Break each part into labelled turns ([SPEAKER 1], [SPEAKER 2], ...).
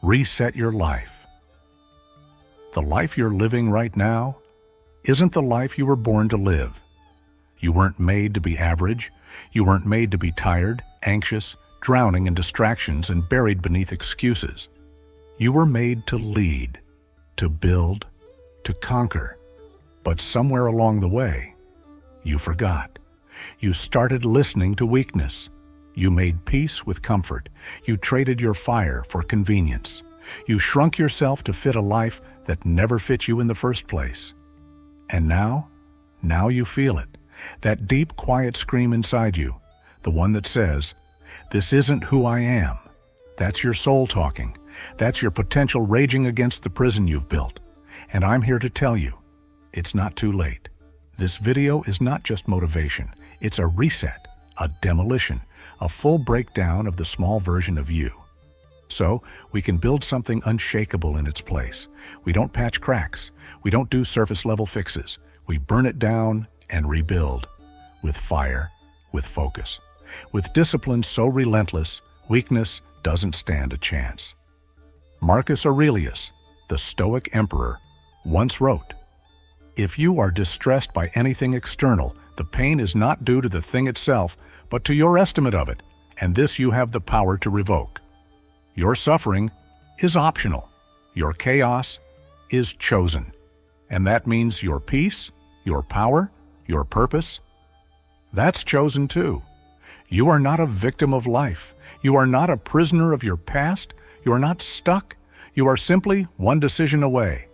[SPEAKER 1] reset your life. The life you're living right now isn't the life you were born to live. You weren't made to be average. You weren't made to be tired, anxious, drowning in distractions and buried beneath excuses. You were made to lead, to build, to conquer. But somewhere along the way, you forgot. You started listening to weakness. You made peace with comfort. You traded your fire for convenience. You shrunk yourself to fit a life that never fit you in the first place. And now you feel it. That deep, quiet scream inside you, the one that says, "This isn't who I am." That's your soul talking. That's your potential raging against the prison you've built. And I'm here to tell you, it's not too late. This video is not just motivation. It's a reset, a demolition, a full breakdown of the small version of you. So we can build something unshakable in its place. We don't patch cracks. We don't do surface-level fixes. We burn it down and rebuild with fire, with focus, with discipline so relentless, weakness doesn't stand a chance. Marcus Aurelius, the Stoic emperor, once wrote, "If you are distressed by anything external, the pain is not due to the thing itself, but to your estimate of it, and this you have the power to revoke. Your suffering is optional. Your chaos is chosen. And that means your peace, your power, your purpose, that's chosen too. You are not a victim of life. You are not a prisoner of your past. You are not stuck. You are simply one decision away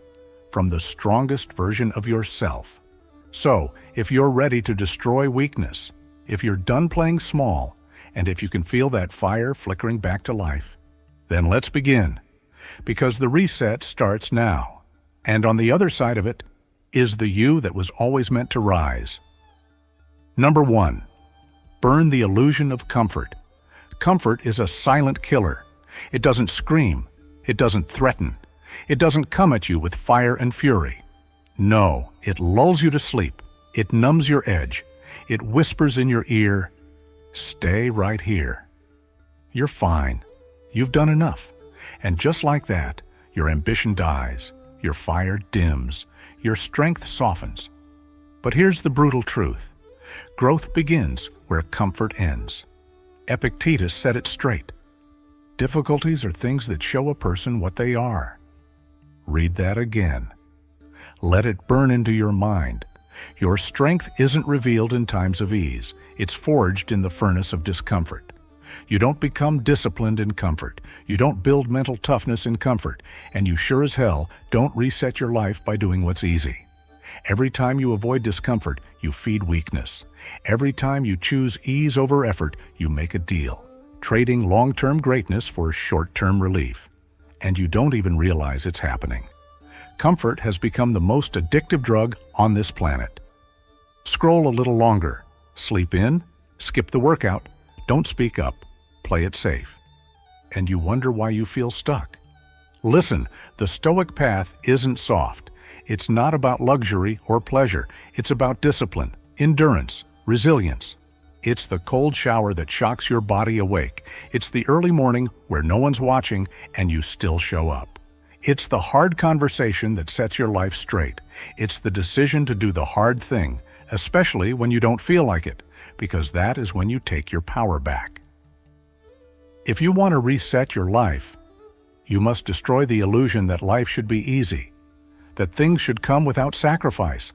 [SPEAKER 1] from the strongest version of yourself. So, if you're ready to destroy weakness, if you're done playing small, and if you can feel that fire flickering back to life, then let's begin. Because the reset starts now. And on the other side of it is the you that was always meant to rise. Number 1, burn the illusion of comfort. Comfort is a silent killer. It doesn't scream. It doesn't threaten. It doesn't come at you with fire and fury. No, it lulls you to sleep. It numbs your edge. It whispers in your ear, "Stay right here. You're fine. You've done enough." And just like that, your ambition dies, your fire dims, your strength softens. But here's the brutal truth. Growth begins where comfort ends. Epictetus said it straight. Difficulties are things that show a person what they are. Read that again. Let it burn into your mind. Your strength isn't revealed in times of ease. It's forged in the furnace of discomfort. You don't become disciplined in comfort. You don't build mental toughness in comfort. And you sure as hell don't reset your life by doing what's easy. Every time you avoid discomfort, you feed weakness. Every time you choose ease over effort, you make a deal, trading long-term greatness for short-term relief. And you don't even realize it's happening. Comfort has become the most addictive drug on this planet. Scroll a little longer. Sleep in. Skip the workout. Don't speak up. Play it safe. And you wonder why you feel stuck. Listen, the Stoic path isn't soft. It's not about luxury or pleasure. It's about discipline, endurance, resilience. It's the cold shower that shocks your body awake. It's the early morning where no one's watching and you still show up. It's the hard conversation that sets your life straight. It's the decision to do the hard thing, especially when you don't feel like it, because that is when you take your power back. If you want to reset your life, you must destroy the illusion that life should be easy, that things should come without sacrifice,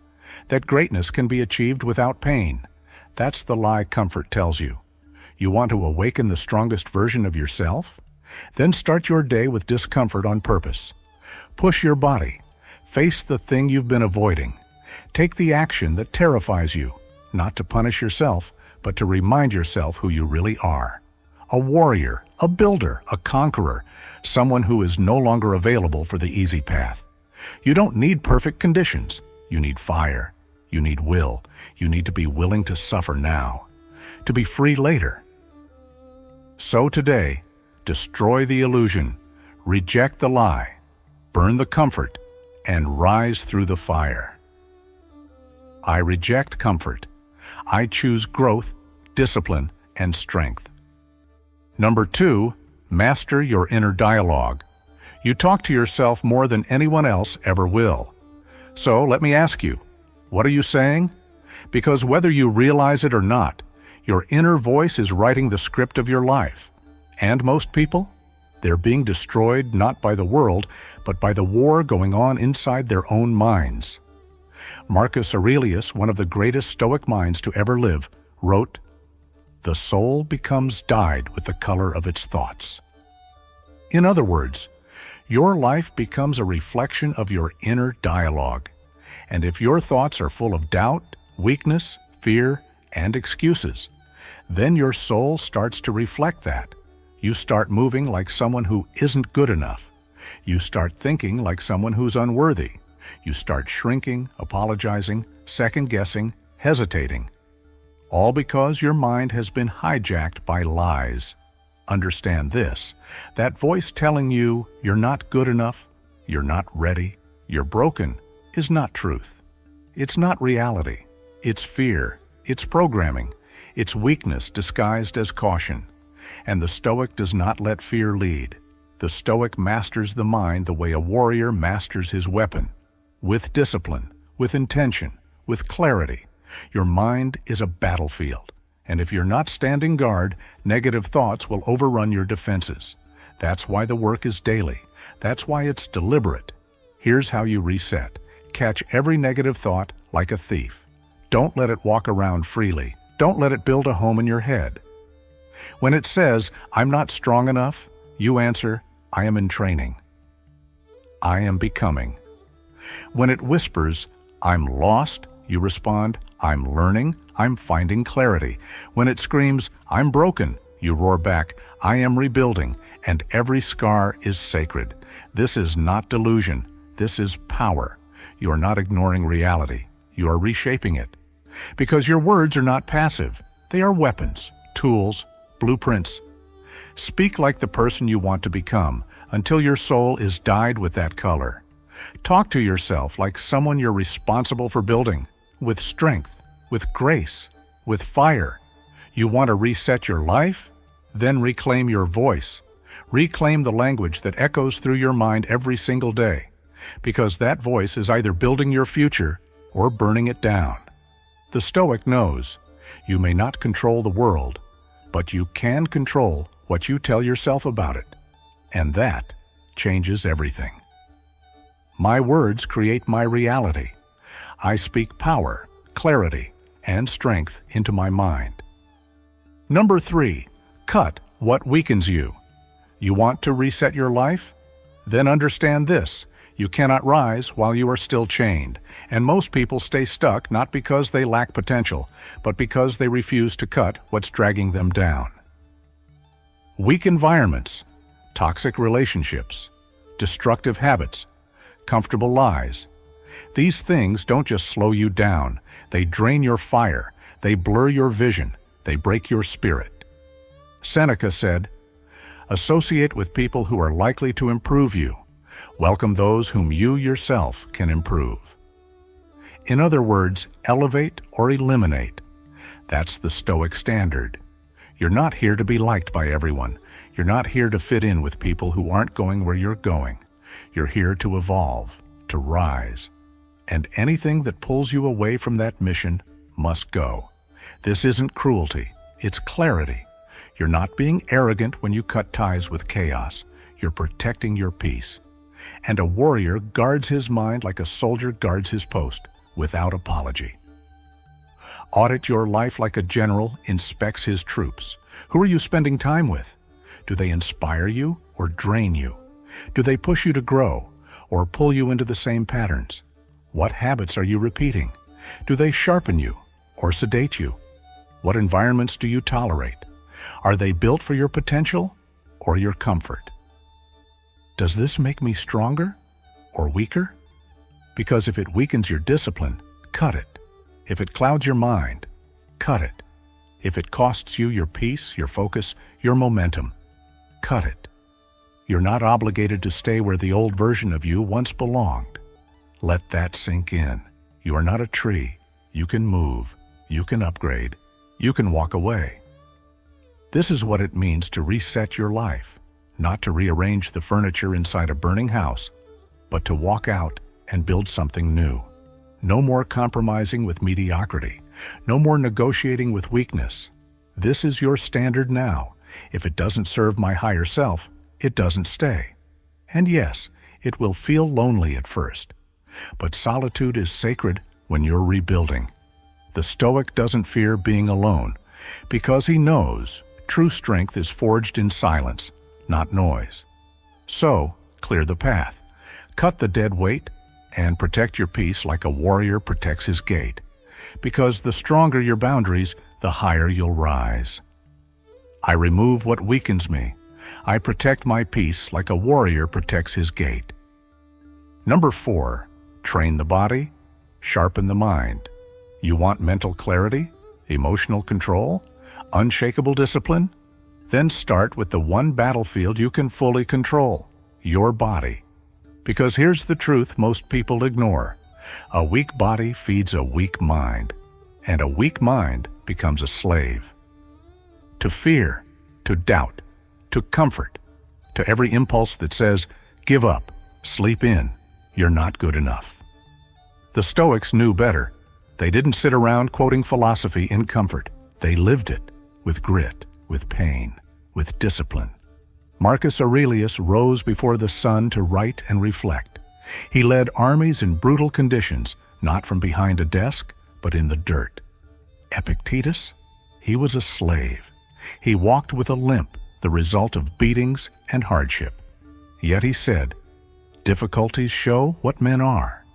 [SPEAKER 1] that greatness can be achieved without pain. That's the lie comfort tells you. You want to awaken the strongest version of yourself? Then start your day with discomfort on purpose. Push your body. Face the thing you've been avoiding. Take the action that terrifies you, not to punish yourself, but to remind yourself who you really are. A warrior, a builder, a conqueror, someone who is no longer available for the easy path. You don't need perfect conditions. You need fire. You need will. You need to be willing to suffer now, to be free later. So today, destroy the illusion, reject the lie, burn the comfort, and rise through the fire. I reject comfort. I choose growth, discipline, and strength. Number 2, master your inner dialogue. You talk to yourself more than anyone else ever will. So let me ask you, what are you saying? Because whether you realize it or not, your inner voice is writing the script of your life. And most people? They're being destroyed not by the world, but by the war going on inside their own minds. Marcus Aurelius, one of the greatest Stoic minds to ever live, wrote, "The soul becomes dyed with the color of its thoughts." In other words, your life becomes a reflection of your inner dialogue. And if your thoughts are full of doubt, weakness, fear, and excuses, then your soul starts to reflect that. You start moving like someone who isn't good enough. You start thinking like someone who's unworthy. You start shrinking, apologizing, second-guessing, hesitating. All because your mind has been hijacked by lies. Understand this, that voice telling you you're not good enough, you're not ready, you're broken, is not truth. It's not reality. It's fear. It's programming. It's weakness disguised as caution. And the Stoic does not let fear lead. The Stoic masters the mind the way a warrior masters his weapon. With discipline, with intention, with clarity. Your mind is a battlefield. And if you're not standing guard, negative thoughts will overrun your defenses. That's why the work is daily. That's why it's deliberate. Here's how you reset. Catch every negative thought like a thief. Don't let it walk around freely. Don't let it build a home in your head. When it says, "I'm not strong enough," you answer, "I am in training. I am becoming." When it whispers, "I'm lost," you respond, "I'm learning, I'm finding clarity." When it screams, "I'm broken," you roar back, "I am rebuilding, and every scar is sacred." This is not delusion. This is power. You are not ignoring reality. You are reshaping it. Because your words are not passive. They are weapons, tools, blueprints. Speak like the person you want to become until your soul is dyed with that color. Talk to yourself like someone you're responsible for building, with strength, with grace, with fire. You want to reset your life? Then reclaim your voice. Reclaim the language that echoes through your mind every single day, because that voice is either building your future or burning it down. The Stoic knows you may not control the world, but you can control what you tell yourself about it, and that changes everything. My words create my reality. I speak power, clarity, and strength into my mind. Number 3, cut what weakens you. You want to reset your life? Then understand this. You cannot rise while you are still chained, and most people stay stuck not because they lack potential, but because they refuse to cut what's dragging them down. Weak environments, toxic relationships, destructive habits, comfortable lies. These things don't just slow you down, they drain your fire, they blur your vision, they break your spirit. Seneca said, "Associate with people who are likely to improve you. Welcome those whom you yourself can improve." In other words, elevate or eliminate. That's the Stoic standard. You're not here to be liked by everyone. You're not here to fit in with people who aren't going where you're going. You're here to evolve, to rise. And anything that pulls you away from that mission must go. This isn't cruelty, it's clarity. You're not being arrogant when you cut ties with chaos. You're protecting your peace. And a warrior guards his mind like a soldier guards his post, without apology. Audit your life like a general inspects his troops. Who are you spending time with? Do they inspire you or drain you? Do they push you to grow or pull you into the same patterns? What habits are you repeating? Do they sharpen you or sedate you? What environments do you tolerate? Are they built for your potential or your comfort? Does this make me stronger or weaker? Because if it weakens your discipline, cut it. If it clouds your mind, cut it. If it costs you your peace, your focus, your momentum, cut it. You're not obligated to stay where the old version of you once belonged. Let that sink in. You are not a tree. You can move. You can upgrade. You can walk away. This is what it means to reset your life. not to rearrange the furniture inside a burning house, but to walk out and build something new. No more compromising with mediocrity. No more negotiating with weakness. This is your standard now. If it doesn't serve my higher self, it doesn't stay. And yes, it will feel lonely at first. But solitude is sacred when you're rebuilding. The Stoic doesn't fear being alone because he knows true strength is forged in silence, not noise. So, clear the path, cut the dead weight, and protect your peace like a warrior protects his gate. Because the stronger your boundaries, the higher you'll rise. I remove what weakens me. I protect my peace like a warrior protects his gate. Number 4, train the body, sharpen the mind. You want mental clarity, emotional control, unshakable discipline? Then start with the one battlefield you can fully control, your body. Because here's the truth most people ignore. A weak body feeds a weak mind, and a weak mind becomes a slave. To fear, to doubt, to comfort, to every impulse that says, give up, sleep in, you're not good enough. The Stoics knew better. They didn't sit around quoting philosophy in comfort. They lived it, with grit, with pain, with discipline. Marcus Aurelius rose before the sun to write and reflect. He led armies in brutal conditions, not from behind a desk, but in the dirt. Epictetus? He was a slave. He walked with a limp, the result of beatings and hardship. Yet he said, difficulties show what men are.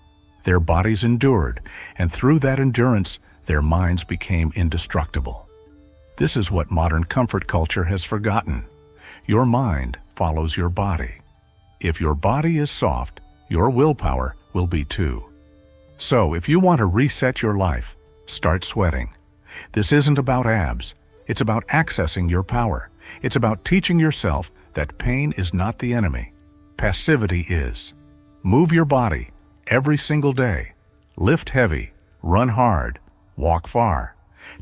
[SPEAKER 1] Their bodies endured, and through that endurance, their minds became indestructible. This is what modern comfort culture has forgotten. Your mind follows your body. If your body is soft, your willpower will be too. So, if you want to reset your life, start sweating. This isn't about abs. It's about accessing your power. It's about teaching yourself that pain is not the enemy. Passivity is. Move your body every single day. Lift heavy, run hard, walk far.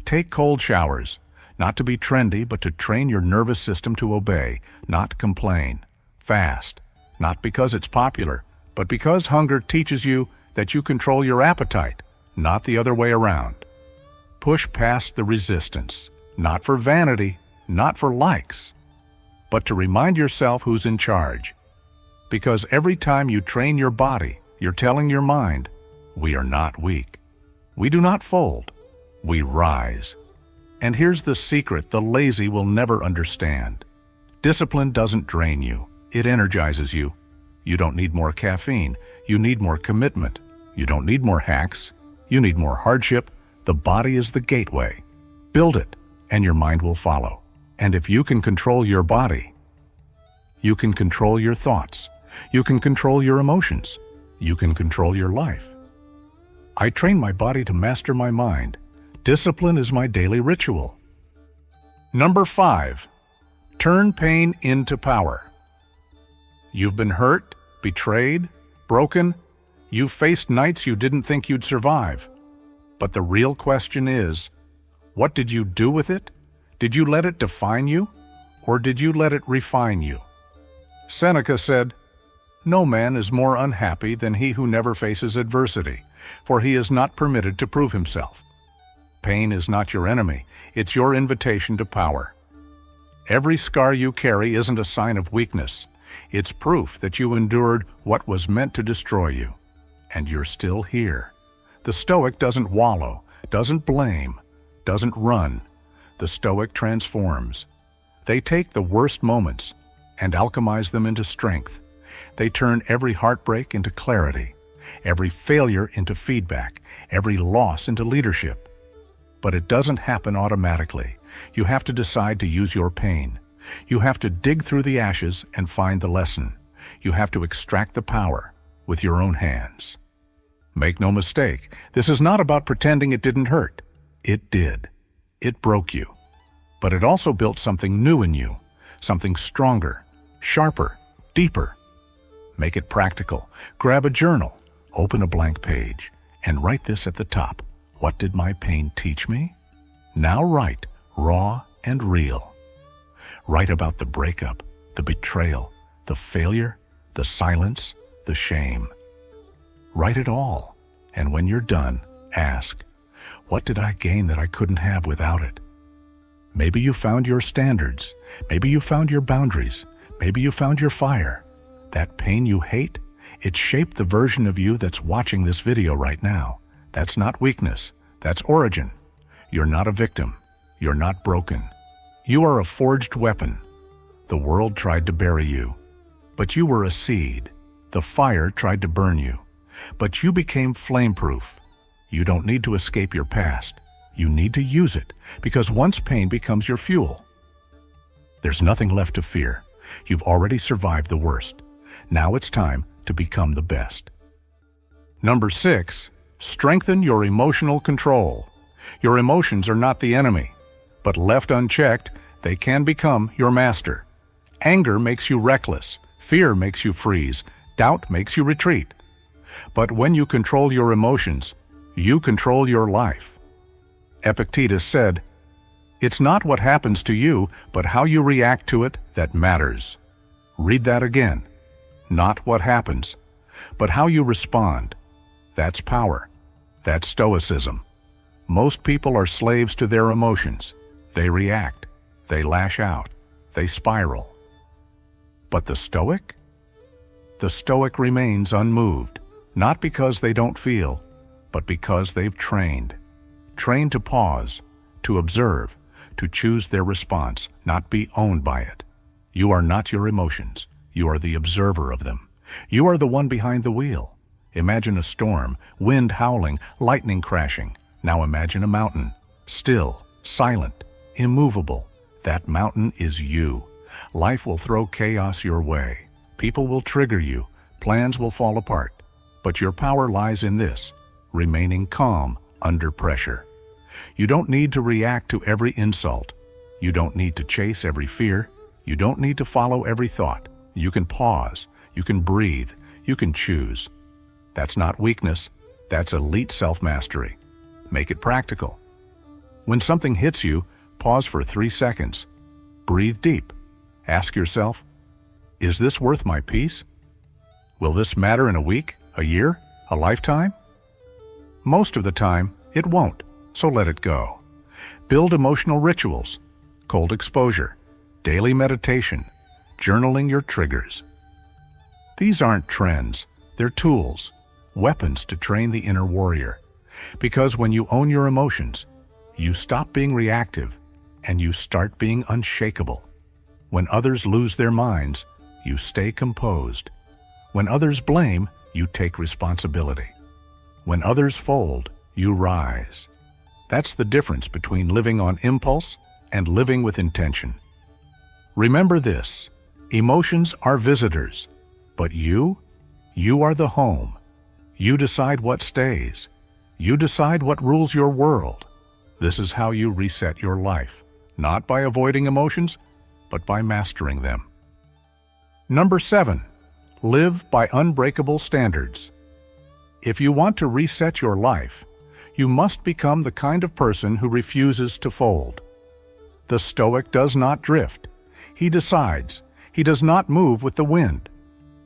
[SPEAKER 1] Take cold showers, not to be trendy, but to train your nervous system to obey, not complain. Fast, not because it's popular, but because hunger teaches you that you control your appetite, not the other way around. Push past the resistance, not for vanity, not for likes, but to remind yourself who's in charge. Because every time you train your body, you're telling your mind, we are not weak. We do not fold. We rise. And here's the secret the lazy will never understand. Discipline doesn't drain you. It energizes you. You don't need more caffeine. You need more commitment. You don't need more hacks. You need more hardship. The body is the gateway. Build it, and your mind will follow. And if you can control your body, you can control your thoughts. You can control your emotions. You can control your life. I train my body to master my mind. Discipline is my daily ritual. Number 5, turn pain into power. You've been hurt, betrayed, broken. You've faced nights you didn't think you'd survive. But the real question is, what did you do with it? Did you let it define you, or did you let it refine you? Seneca said, no man is more unhappy than he who never faces adversity, for he is not permitted to prove himself. Pain is not your enemy, it's your invitation to power. Every scar you carry isn't a sign of weakness. It's proof that you endured what was meant to destroy you, and you're still here. The Stoic doesn't wallow, doesn't blame, doesn't run. The Stoic transforms. They take the worst moments and alchemize them into strength. They turn every heartbreak into clarity, every failure into feedback, every loss into leadership. But it doesn't happen automatically. You have to decide to use your pain. You have to dig through the ashes and find the lesson. You have to extract the power with your own hands. Make no mistake, this is not about pretending it didn't hurt. It did. It broke you. But it also built something new in you, something stronger, sharper, deeper. Make it practical. Grab a journal, open a blank page, and write this at the top. What did my pain teach me? Now write, raw and real. Write about the breakup, the betrayal, the failure, the silence, the shame. Write it all, and when you're done, ask, what did I gain that I couldn't have without it? Maybe you found your standards. Maybe you found your boundaries. Maybe you found your fire. That pain you hate, it shaped the version of you that's watching this video right now. That's not weakness. That's origin. You're not a victim. You're not broken. You are a forged weapon. The world tried to bury you, but you were a seed. The fire tried to burn you, but you became flame-proof. You don't need to escape your past. You need to use it, because once pain becomes your fuel, there's nothing left to fear. You've already survived the worst. Now it's time to become the best. Number 6, strengthen your emotional control. Your emotions are not the enemy, but left unchecked, they can become your master. Anger makes you reckless. Fear makes you freeze. Doubt makes you retreat. But when you control your emotions, you control your life. Epictetus said, "It's not what happens to you, but how you react to it that matters." Read that again. Not what happens, but how you respond. That's power. That's Stoicism. Most people are slaves to their emotions. They react. They lash out. They spiral. But the Stoic? The Stoic remains unmoved, not because they don't feel, but because they've trained. Trained to pause, to observe, to choose their response, not be owned by it. You are not your emotions. You are the observer of them. You are the one behind the wheel. Imagine a storm, wind howling, lightning crashing. Now imagine a mountain, still, silent, immovable. That mountain is you. Life will throw chaos your way. People will trigger you. Plans will fall apart. But your power lies in this, remaining calm under pressure. You don't need to react to every insult. You don't need to chase every fear. You don't need to follow every thought. You can pause. You can breathe. You can choose. That's not weakness. That's elite self-mastery. Make it practical. When something hits you, pause for 3 seconds. Breathe deep. Ask yourself, is this worth my peace? Will this matter in a week, a year, a lifetime? Most of the time, it won't, so let it go. Build emotional rituals, cold exposure, daily meditation, journaling your triggers. These aren't trends, they're tools, weapons to train the inner warrior. Because when you own your emotions, you stop being reactive and you start being unshakable. When others lose their minds, you stay composed. When others blame, you take responsibility. When others fold, you rise. That's the difference between living on impulse and living with intention. Remember this, emotions are visitors, but you are the home. You decide what stays. You decide what rules your world. This is how you reset your life, not by avoiding emotions, but by mastering them. Number 7, live by unbreakable standards. If you want to reset your life, you must become the kind of person who refuses to fold. The Stoic does not drift. He decides. He does not move with the wind.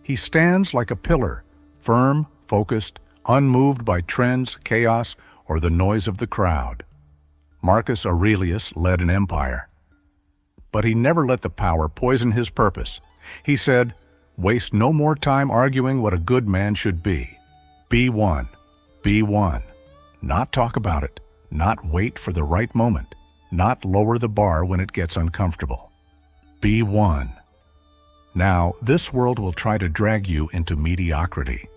[SPEAKER 1] He stands like a pillar, firm, focused, unmoved by trends, chaos, or the noise of the crowd. Marcus Aurelius led an empire, but he never let the power poison his purpose. He said, "Waste no more time arguing what a good man should be. Be one. Be one. Not talk about it. Not wait for the right moment. Not lower the bar when it gets uncomfortable. Be one." Now, this world will try to drag you into mediocrity,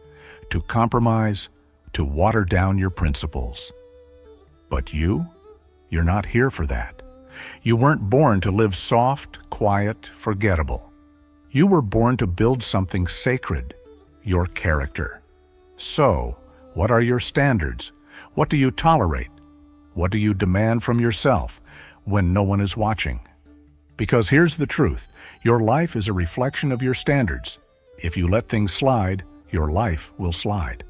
[SPEAKER 1] to compromise, to water down your principles. But you're not here for that. You weren't born to live soft, quiet, forgettable. You were born to build something sacred, your character. So, what are your standards? What do you tolerate? What do you demand from yourself when no one is watching? Because here's the truth, your life is a reflection of your standards. If you let things slide, your life will slide.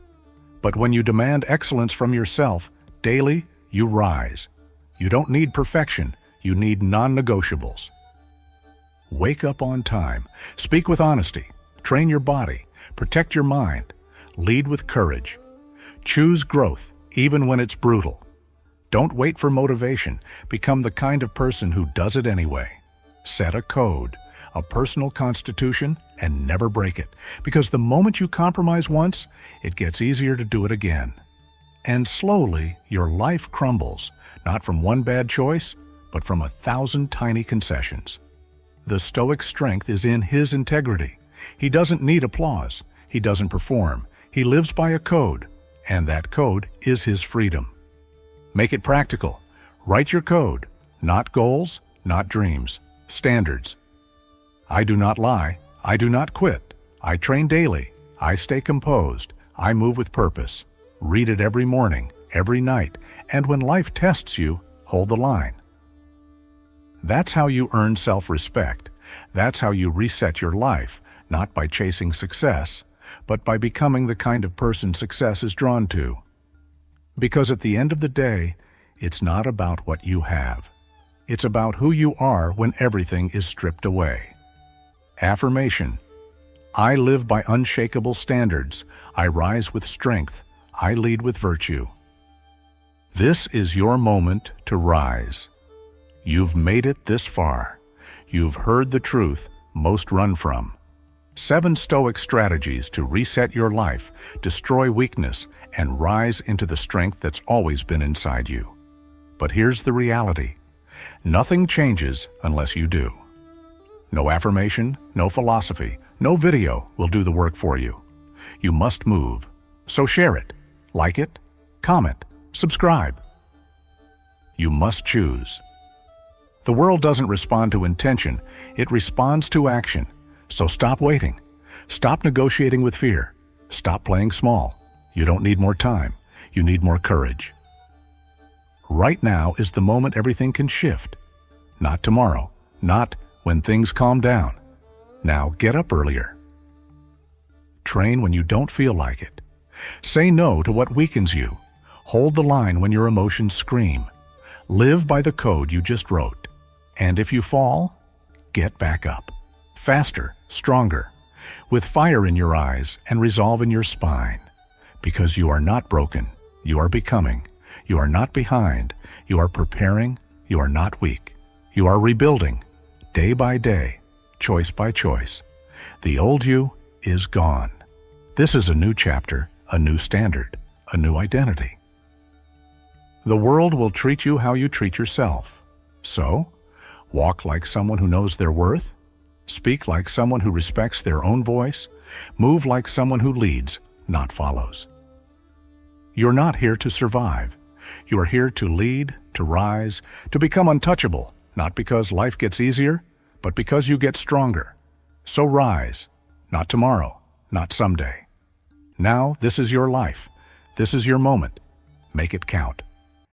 [SPEAKER 1] But when you demand excellence from yourself, daily, you rise. You don't need perfection, you need non-negotiables. Wake up on time. Speak with honesty. Train your body. Protect your mind. Lead with courage. Choose growth, even when it's brutal. Don't wait for motivation. Become the kind of person who does it anyway. Set a code, a personal constitution, and never break it. Because the moment you compromise once, it gets easier to do it again. And slowly, your life crumbles, not from one bad choice, but from 1,000 tiny concessions. The Stoic's strength is in his integrity. He doesn't need applause. He doesn't perform. He lives by a code, and that code is his freedom. Make it practical. Write your code, not goals, not dreams, standards. I do not lie. I do not quit. I train daily. I stay composed. I move with purpose. Read it every morning, every night, and when life tests you, hold the line. That's how you earn self-respect. That's how you reset your life, not by chasing success, but by becoming the kind of person success is drawn to. Because at the end of the day, it's not about what you have. It's about who you are when everything is stripped away. Affirmation. I live by unshakable standards. I rise with strength. I lead with virtue. This is your moment to rise. You've made it this far. You've heard the truth most run from. 7 Stoic strategies to reset your life, destroy weakness, and rise into the strength that's always been inside you. But here's the reality. Nothing changes unless you do. No affirmation, no philosophy, no video will do the work for you. You must move. So share it, like it, comment, subscribe. You must choose. The world doesn't respond to intention, it responds to action. So stop waiting. Stop negotiating with fear. Stop playing small. You don't need more time. You need more courage. Right now is the moment everything can shift. Not tomorrow. Not when things calm down. Now get up earlier. Train when you don't feel like it. Say no to what weakens you. Hold the line when your emotions scream. Live by the code you just wrote. And if you fall, get back up. Faster, stronger, with fire in your eyes and resolve in your spine. Because you are not broken, you are becoming. You are not behind, you are preparing, you are not weak. You are rebuilding, day by day, choice by choice. The old you is gone. This is a new chapter, a new standard, a new identity. The world will treat you how you treat yourself. So, walk like someone who knows their worth, speak like someone who respects their own voice, move like someone who leads, not follows. You're not here to survive. You are here to lead, to rise, to become untouchable, not because life gets easier, but because you get stronger. So rise, not tomorrow, not someday. Now, this is your life. This is your moment. Make it count.